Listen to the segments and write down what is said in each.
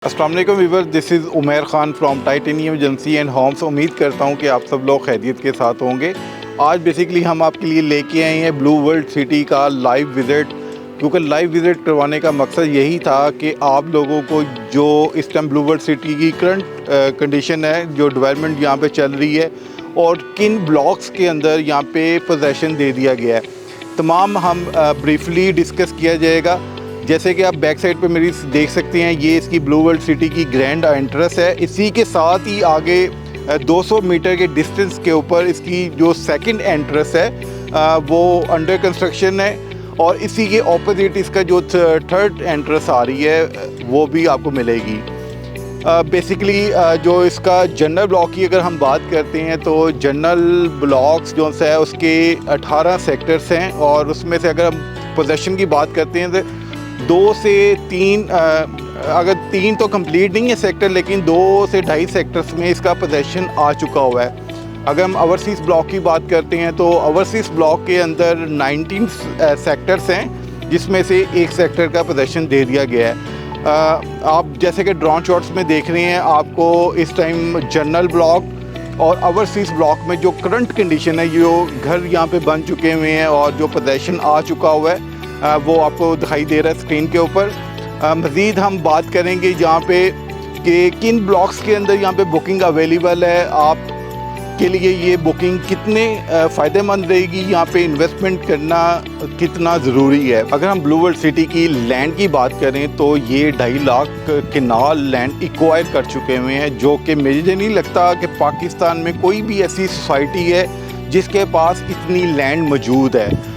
अस्सलाम वालेकुम viewers, this is Umair Khan from titanium agency and homes. उम्मीद करता हूँ कि आप सब लोग खैरियत के साथ होंगे। आज बेसिकली हम आपके लिए लेके आए हैं ब्लू वर्ल्ड सिटी का लाइव विज़िट, क्योंकि लाइव विज़िट करवाने का मकसद यही था कि आप लोगों को जो इस टाइम ब्लू वर्ल्ड सिटी की करंट कंडीशन है, जो डेवलपमेंट यहाँ पे चल रही है और किन ब्लॉक्स के अंदर यहाँ पे पोजेसन दे दिया गया है, तमाम हम ब्रीफली डिस्कस किया जाएगा। जैसे कि आप बैक साइड पे मेरी देख सकते हैं, ये इसकी ब्लू वर्ल्ड सिटी की ग्रैंड एंट्रेंस है। इसी के साथ ही आगे 200 मीटर के डिस्टेंस के ऊपर इसकी जो सेकंड एंट्रेंस है वो अंडर कंस्ट्रक्शन है, और इसी के ऑपोजिट इसका जो थर्ड एंट्रेंस आ रही है वो भी आपको मिलेगी। बेसिकली जो इसका जनरल ब्लॉक की अगर हम बात करते हैं तो जनरल ब्लॉक्स जो है उसके 18 सेक्टर्स हैं, और उसमें से अगर हम पोजेसन की बात करते हैं तो 2 से 3 अगर 3 तो कंप्लीट नहीं है सेक्टर, लेकिन 2 से 2.5 सेक्टर्स में इसका पोजेसन आ चुका हुआ है। अगर हम ओवरसीज़ ब्लॉक की बात करते हैं तो ओवरसीज़ ब्लॉक के अंदर 19 सेक्टर्स हैं, जिसमें से एक सेक्टर का पोजेसन दे दिया गया है। आप जैसे कि ड्रोन शॉट्स में देख रहे हैं, आपको इस टाइम जनरल ब्लॉक और ओवरसीज़ ब्लॉक में जो करंट कंडीशन है, जो घर यहाँ पे बन चुके हुए हैं और जो पोजेसन आ चुका हुआ है वो आपको दिखाई दे रहा है स्क्रीन के ऊपर। मज़ीद हम बात करेंगे यहाँ पे कि किन ब्लॉक्स के अंदर यहाँ पे बुकिंग अवेलेबल है, आप के लिए ये बुकिंग कितने फ़ायदेमंद रहेगी, यहाँ पे इन्वेस्टमेंट करना कितना ज़रूरी है। अगर हम ब्लू वर्ल्ड सिटी की लैंड की बात करें तो ये 2.5 लाख किनाल लैंड एक्वायर कर चुके हुए हैं, जो कि मुझे नहीं लगता कि पाकिस्तान में कोई भी ऐसी सोसाइटी है जिसके पास इतनी लैंड मौजूद है।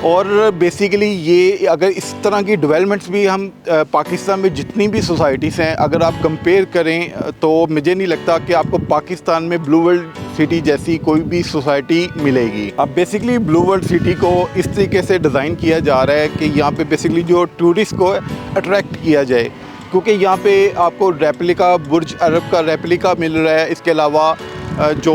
और बेसिकली ये अगर इस तरह की डेवलपमेंट्स भी हम पाकिस्तान में जितनी भी सोसाइटीज़ हैं अगर आप कंपेयर करें तो मुझे नहीं लगता कि आपको पाकिस्तान में ब्लू वर्ल्ड सिटी जैसी कोई भी सोसाइटी मिलेगी। अब बेसिकली ब्लू वर्ल्ड सिटी को इस तरीके से डिज़ाइन किया जा रहा है कि यहाँ पे बेसिकली जो टूरिस्ट को अट्रैक्ट किया जाए, क्योंकि यहाँ पे आपको रेप्लिका बुर्ज अरब का रेप्लिका मिल रहा है। इसके अलावा जो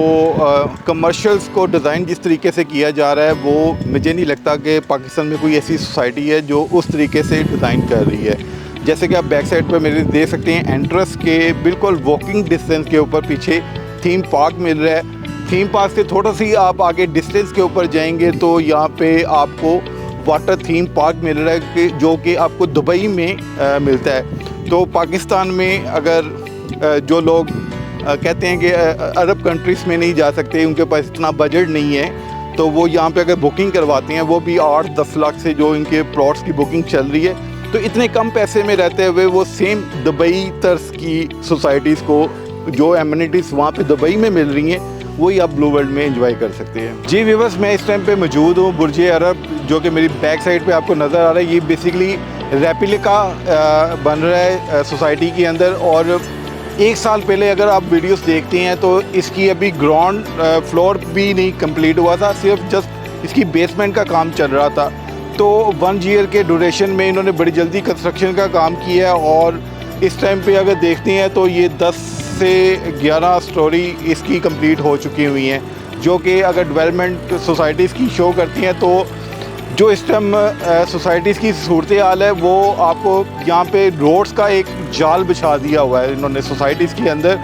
कमर्शियल्स को डिज़ाइन जिस तरीके से किया जा रहा है वो मुझे नहीं लगता कि पाकिस्तान में कोई ऐसी सोसाइटी है जो उस तरीके से डिज़ाइन कर रही है। जैसे कि आप बैक साइड पर मेरे देख सकते हैं, एंट्रेंस के बिल्कुल वॉकिंग डिस्टेंस के ऊपर पीछे थीम पार्क मिल रहा है। थीम पार्क से थोड़ा सी आप आगे डिस्टेंस के ऊपर जाएंगे तो यहाँ पे आपको वाटर थीम पार्क मिल रहा है जो कि आपको दुबई में मिलता है। तो पाकिस्तान में अगर जो लोग कहते हैं कि अरब कंट्रीज़ में नहीं जा सकते, उनके पास इतना बजट नहीं है, तो वो यहाँ पे अगर बुकिंग करवाते हैं वो भी 8-10 लाख से जो इनके प्लॉट्स की बुकिंग चल रही है, तो इतने कम पैसे में रहते हुए वो सेम दुबई तर्ज की सोसाइटीज़ को जो एमिनिटीज़ वहाँ पे दुबई में मिल रही हैं वही आप ब्लू वर्ल्ड में एंजॉय कर सकते हैं। जी व्यूअर्स, मैं इस टाइम पे मौजूद हूँ बुर्ज अरब, जो कि मेरी बैक साइड पे आपको नज़र आ रहा है। ये बेसिकली रेप्लिका बन रहा है सोसाइटी के अंदर, और 1 साल पहले अगर आप वीडियोस देखते हैं तो इसकी अभी ग्राउंड फ्लोर भी नहीं कंप्लीट हुआ था, सिर्फ जस्ट इसकी बेसमेंट का काम चल रहा था। तो 1 ईयर के ड्यूरेशन में इन्होंने बड़ी जल्दी कंस्ट्रक्शन का काम किया है, और इस टाइम पे अगर देखते हैं तो ये 10 से 11 स्टोरी इसकी कंप्लीट हो चुकी हुई हैं, जो कि अगर डेवलपमेंट सोसाइटीज़ की शो करती हैं तो जो इस टाइम सोसाइटीज़ की सूरत हाल है वो आपको यहाँ पे रोड्स का एक जाल बिछा दिया हुआ है इन्होंने सोसाइटीज़ के अंदर।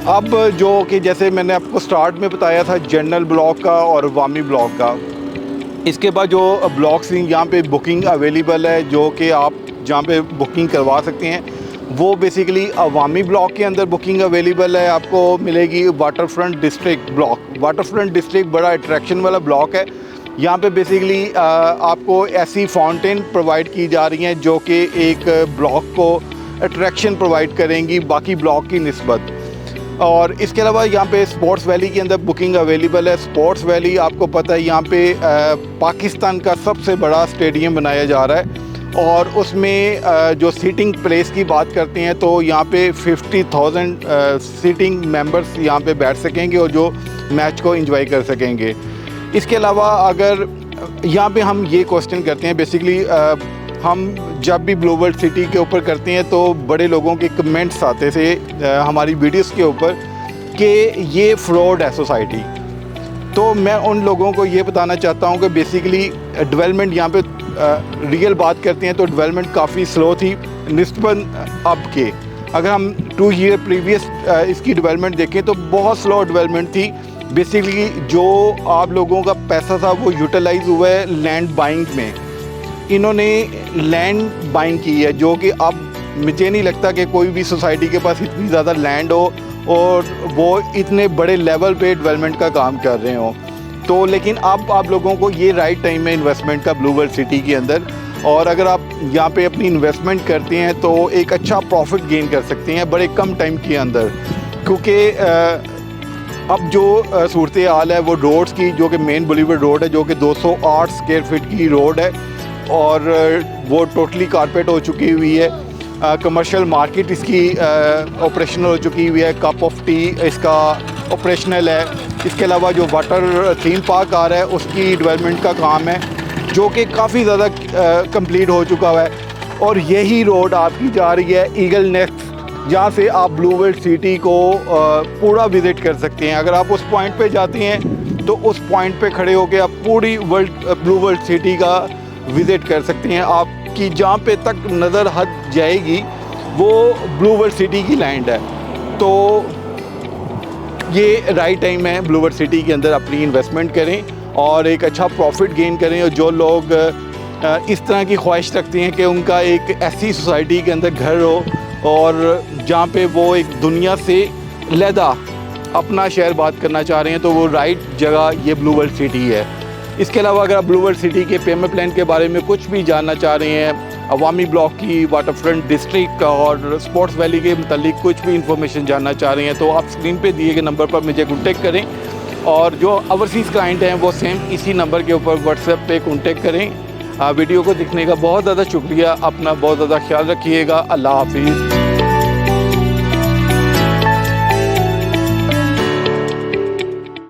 अब जो कि जैसे मैंने आपको स्टार्ट में बताया था जनरल ब्लॉक का और अवामी ब्लॉक का, इसके बाद जो ब्लॉक्स यहाँ पे बुकिंग अवेलेबल है, जो कि आप जहाँ पे बुकिंग करवा सकते हैं, वो बेसिकली अवामी ब्लॉक के अंदर बुकिंग अवेलेबल है। आपको मिलेगी water front district block. Water front district बड़ा अट्रैक्शन वाला ब्लॉक है। यहाँ पे बेसिकली आपको ऐसी फाउंटेन प्रोवाइड की जा रही हैं जो कि एक ब्लॉक को अट्रैक्शन प्रोवाइड करेंगी बाकी ब्लॉक की निस्बत। और इसके अलावा यहाँ पे स्पोर्ट्स वैली के अंदर बुकिंग अवेलेबल है। स्पोर्ट्स वैली आपको पता है यहाँ पे पाकिस्तान का सबसे बड़ा स्टेडियम बनाया जा रहा है, और उसमें जो सीटिंग प्लेस की बात करते हैं तो यहाँ पे 50,000 सीटिंग मेंबर्स यहाँ पे बैठ सकेंगे और जो मैच को एंजॉय कर सकेंगे। इसके अलावा अगर यहाँ पे हम ये क्वेश्चन करते हैं, बेसिकली हम जब भी ब्लू वर्ल्ड सिटी के ऊपर करते हैं तो बड़े लोगों के कमेंट्स आते थे हमारी वीडियोस के ऊपर कि ये फ्रॉड है सोसाइटी। तो मैं उन लोगों को ये बताना चाहता हूँ कि बेसिकली डेवलपमेंट यहाँ पे रियल बात करते हैं तो डेवलपमेंट काफ़ी स्लो थी निस्बत अब के। अगर हम 2 ईयर प्रीवियस इसकी डेवलपमेंट देखें तो बहुत स्लो डेवलपमेंट थी। बेसिकली जो आप लोगों का पैसा था वो यूटिलाइज हुआ है लैंड बाइंग में। इन्होंने लैंड बाइंग की है, जो कि अब मुझे नहीं लगता कि कोई भी सोसाइटी के पास इतनी ज़्यादा लैंड हो और वो इतने बड़े लेवल पे डेवलपमेंट का काम कर रहे हो। तो लेकिन अब आप लोगों को ये राइट टाइम है इन्वेस्टमेंट का ब्लू वर्ल्ड सिटी के अंदर, और अगर आप यहाँ पे अपनी इन्वेस्टमेंट करते हैं तो एक अच्छा प्रॉफिट गेन कर सकते हैं बड़े कम टाइम के अंदर। क्योंकि अब जो सूरत हाल है वो रोड्स की, जो कि मेन बॉलीवुड रोड है, जो कि 208 स्क्वायर फीट की रोड है और वो टोटली कारपेट हो चुकी हुई है। कमर्शियल मार्केट इसकी ऑपरेशनल हो चुकी हुई है। कप ऑफ टी इसका ऑपरेशनल है। इसके अलावा जो वाटर थीम पार्क आ रहा है उसकी डेवलपमेंट का काम है, जो कि काफ़ी ज़्यादा कंप्लीट हो चुका हुआ है। और यही रोड आपकी जा रही है ईगल नेस्ट, जहाँ से आप ब्लू वर्ल्ड सिटी को पूरा विज़िट कर सकते हैं। अगर आप उस पॉइंट पे जाते हैं तो उस पॉइंट पे खड़े होकर आप पूरी ब्लू वर्ल्ड सिटी का विज़िट कर सकते हैं। आपकी जहाँ पे तक नज़र हद जाएगी वो ब्लू वर्ल्ड सिटी की लैंड है। तो ये राइट टाइम है ब्लू वर्ल्ड सिटी के अंदर अपनी इन्वेस्टमेंट करें और एक अच्छा प्रॉफिट गेन करें। और जो लोग इस तरह की ख्वाहिश रखते हैं कि उनका एक ऐसी सोसाइटी के अंदर घर हो और जहाँ पे वो एक दुनिया से लहदा अपना शहर बात करना चाह रहे हैं, तो वो राइट जगह ये ब्लू वर्ल्ड सिटी है। इसके अलावा अगर आप ब्लू वर्ल्ड सिटी के पेमेंट प्लान के बारे में कुछ भी जानना चाह रहे हैं, अवामी ब्लॉक की, वाटर फ्रंट डिस्ट्रिक्ट और स्पोर्ट्स वैली के मतलब कुछ भी इंफॉर्मेशन जानना चाह रहे हैं, तो आप स्क्रीन पे दिए गए नंबर पर मुझे कॉन्टेक्ट करें। और जो ओवरसीज़ क्लाइंट हैं वो सेम इसी नंबर के ऊपर व्हाट्सएप पे कॉन्टेक्ट करें। वीडियो को देखने का बहुत ज़्यादा शुक्रिया। अपना बहुत ज़्यादा ख्याल रखिएगा। अल्लाह हाफिज़।